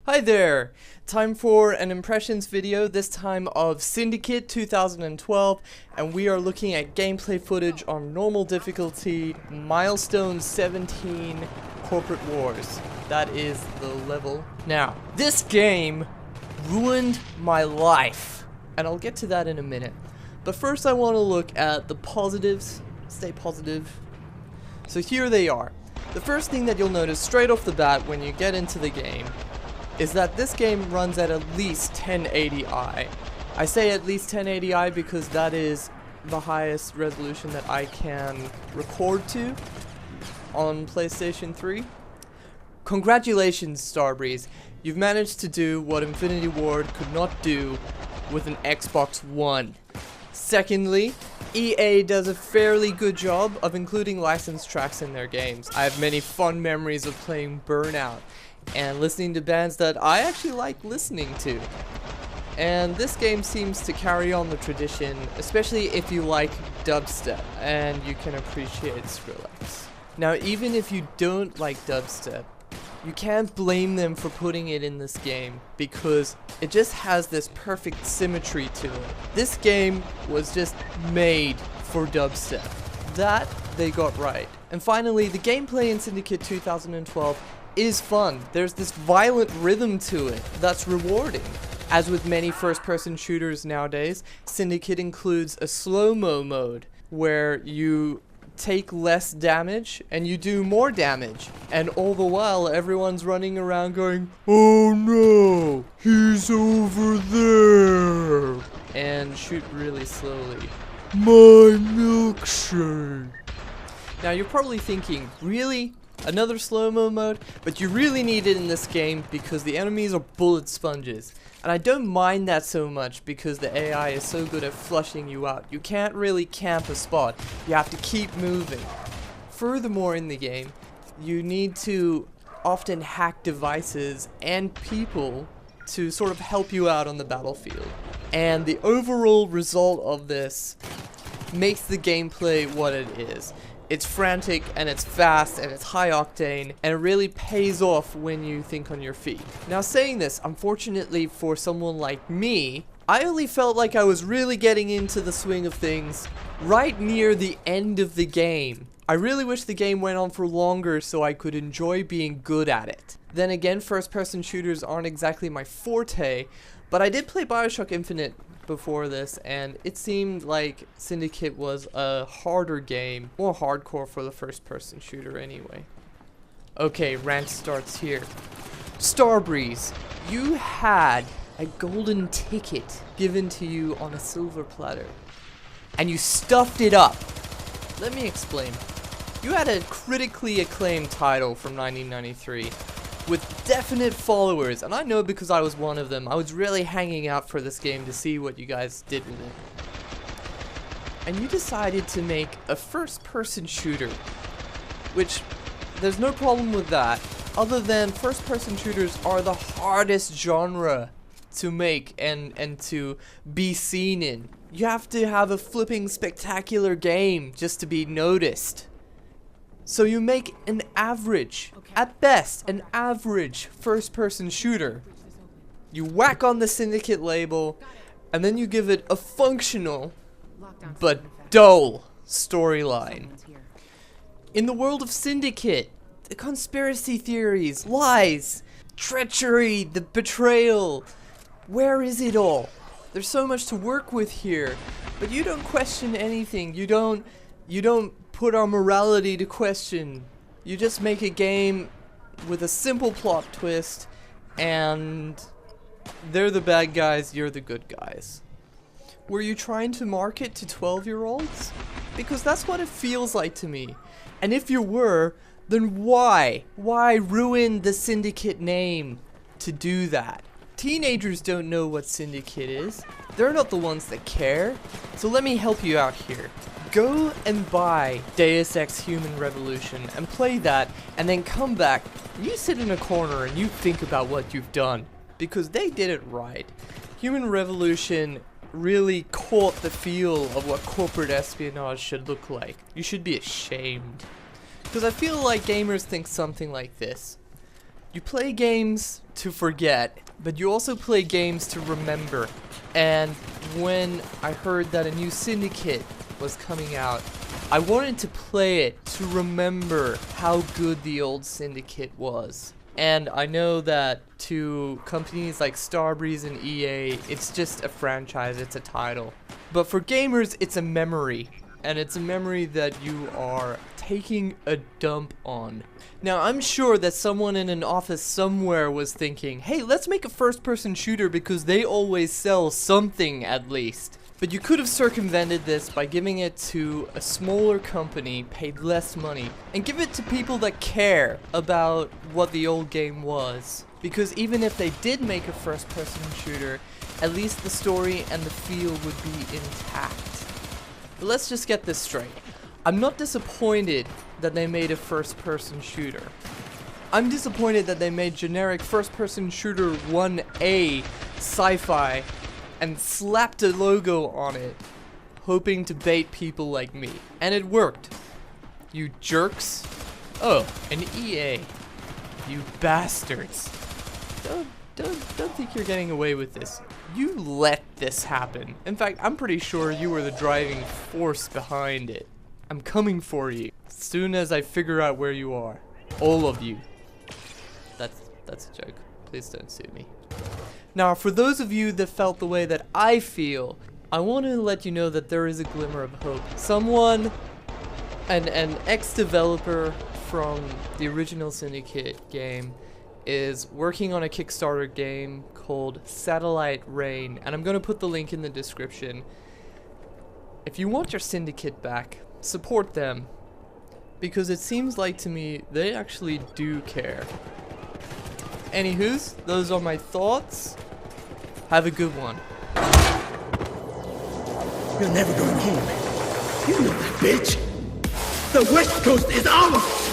Hi there! Time for an impressions video, this time of Syndicate 2012, and we are looking at gameplay footage on normal difficulty, Milestone 17 Corporate Wars. That is the level. Now, this game ruined my life, and I'll get to that in a minute. But first I want to look at the positives. Stay positive. So here they are. The first thing that you'll notice straight off the bat when you get into the game is that this game runs at least 1080i. I say at least 1080i because that is the highest resolution that I can record to on PlayStation 3. Congratulations, Starbreeze. You've managed to do what Infinity Ward could not do with an Xbox One. Secondly, EA does a fairly good job of including licensed tracks in their games. I have many fun memories of playing Burnout and listening to bands that I actually like listening to. And this game seems to carry on the tradition, especially if you like dubstep and you can appreciate Skrillex. Now, even if you don't like dubstep, you can't blame them for putting it in this game because it just has this perfect symmetry to it. This game was just made for dubstep. That they got right. And finally, the gameplay in Syndicate 2012 is fun. There's this violent rhythm to it that's rewarding. As with many first-person shooters nowadays, Syndicate includes a slow-mo mode where you take less damage and you do more damage, and all the while everyone's running around going, "Oh no, he's over there," and shoot really slowly. "My milkshake." Now you're probably thinking, really? Another slow-mo mode? But you really need it in this game because the enemies are bullet sponges. And I don't mind that so much because the AI is so good at flushing you out. You can't really camp a spot. You have to keep moving. Furthermore in the game, you need to often hack devices and people to sort of help you out on the battlefield. And the overall result of this makes the gameplay what it is. It's frantic, and it's fast, and it's high octane, and it really pays off when you think on your feet. Now saying this, unfortunately for someone like me, I only felt like I was really getting into the swing of things right near the end of the game. I really wish the game went on for longer so I could enjoy being good at it. Then again, first-person shooters aren't exactly my forte, but I did play BioShock Infinite before this, and it seemed like Syndicate was a harder game, more hardcore for the first-person shooter anyway. Okay, rant starts here. Starbreeze, you had a golden ticket given to you on a silver platter, and you stuffed it up. Let me explain. You had a critically acclaimed title from 1993. With definite followers, and I know because I was one of them. I was really hanging out for this game to see what you guys did with it. And you decided to make a first-person shooter, which there's no problem with that, other than first-person shooters are the hardest genre to make and to be seen in. You have to have a flipping spectacular game just to be noticed. So you make an average, at best, an average first-person shooter. You whack on the Syndicate label, and then you give it a functional, but dull storyline. In the world of Syndicate, the conspiracy theories, lies, treachery, the betrayal, where is it all? There's so much to work with here, but you don't question anything. You don't put our morality to question. You just make a game with a simple plot twist, and they're the bad guys, you're the good guys. Were you trying to market to 12-year-olds? Because that's what it feels like to me. And if you were, then why? Why ruin the Syndicate name to do that? Teenagers don't know what Syndicate is. They're not the ones that care. So let me help you out here. Go and buy Deus Ex Human Revolution and play that, and then come back. You sit in a corner and you think about what you've done, because they did it right. Human Revolution really caught the feel of what corporate espionage should look like. You should be ashamed. Because I feel like gamers think something like this. You play games to forget, but you also play games to remember. And when I heard that a new Syndicate was coming out, I wanted to play it to remember how good the old Syndicate was. And I know that to companies like Starbreeze and EA, it's just a franchise, it's a title. But for gamers, it's a memory. And it's a memory that you are taking a dump on. Now, I'm sure that someone in an office somewhere was thinking, hey, let's make a first-person shooter because they always sell something at least. But you could have circumvented this by giving it to a smaller company, paid less money, and give it to people that care about what the old game was. Because even if they did make a first-person shooter, at least the story and the feel would be intact. But let's just get this straight. I'm not disappointed that they made a first-person shooter. I'm disappointed that they made generic first-person shooter 1A sci-fi and slapped a logo on it, hoping to bait people like me. And it worked. You jerks. Oh, an EA. You bastards. Don't think you're getting away with this. You let this happen. In fact, I'm pretty sure you were the driving force behind it. I'm coming for you as soon as I figure out where you are. All of you. That's a joke. Please don't sue me. Now, for those of you that felt the way that I feel, I want to let you know that there is a glimmer of hope. Someone, an ex-developer from the original Syndicate game, is working on a Kickstarter game called Satellite Rain, and I'm going to put the link in the description. If you want your Syndicate back, support them, because it seems like to me they actually do care. Anywho's, those are my thoughts. Have a good one. You're never going home. You know that, bitch. The West Coast is ours.